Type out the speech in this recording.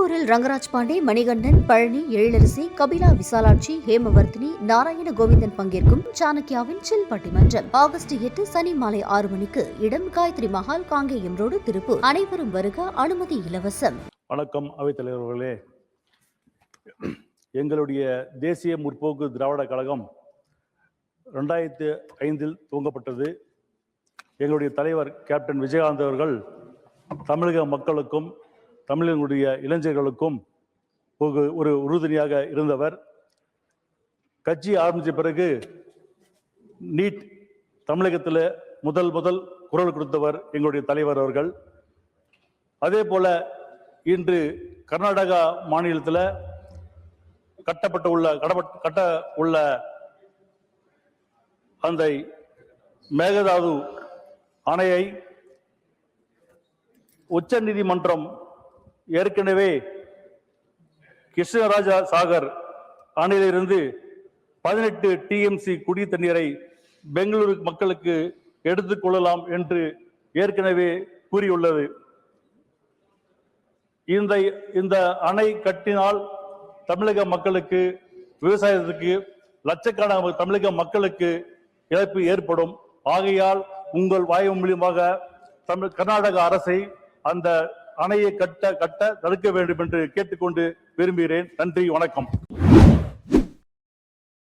திருப்பூரில் ரங்கராஜ் பாண்டே, மணிகண்டன், பழனி, எழிலரசி, கபிலா விசாலாட்சி, ஹேமவர்த்தினி, நாராயண கோவிந்தன் பங்கேற்கும் சாணக்கியாவின் சில் பட்டிமன்றம் ஆகஸ்ட் 8 சனி மாலை 6 மணிக்கு. இடம் காயத்ரி மஹால், காங்கேயம் ரோடு, திருப்பூர். அனைவரும் வருக, அனுமதி இலவசம். வணக்கம் அவைத்தலைவர்களே. எங்களுடைய தேசிய முற்போக்கு திராவிட கழகம் 2005 துவங்கப்பட்டது. எங்களுடைய தலைவர் கேப்டன் விஜயகாந்த் அவர்கள் தமிழக மக்களுக்கும் தமிழர்களுடைய இளைஞர்களுக்கும் ஒரு உறுதுணையாக இருந்தவர். கட்சி ஆரம்பித்த பிறகு நீட் தமிழகத்தில் முதல் குரல் கொடுத்தவர் எங்களுடைய தலைவர் அவர்கள். அதே போல இன்று கர்நாடகா மாநிலத்தில் கட்ட உள்ள அந்த மேகதாது அணையை உச்ச நீதிமன்றம் ஏற்கனவே கிருஷ்ணராஜா சாகர் அணையிலிருந்து 18 டிஎம்சி குடி தண்ணீரை பெங்களூரு மக்களுக்கு எடுத்துக் கொள்ளலாம் என்று ஏற்கனவே கூறியுள்ளது. இந்த அணை கட்டினால் தமிழக மக்களுக்கு, விவசாயத்துக்கு, லட்சக்கணக்கான தமிழக மக்களுக்கு இழப்பு ஏற்படும். ஆகையால் உங்கள் வாயு மூலியமாக கர்நாடக அரசை அந்த அணையை கட்ட தடுக்க வேண்டும் என்று கேட்டுக்கொண்டு விரும்புகிறேன். நன்றி, வணக்கம்.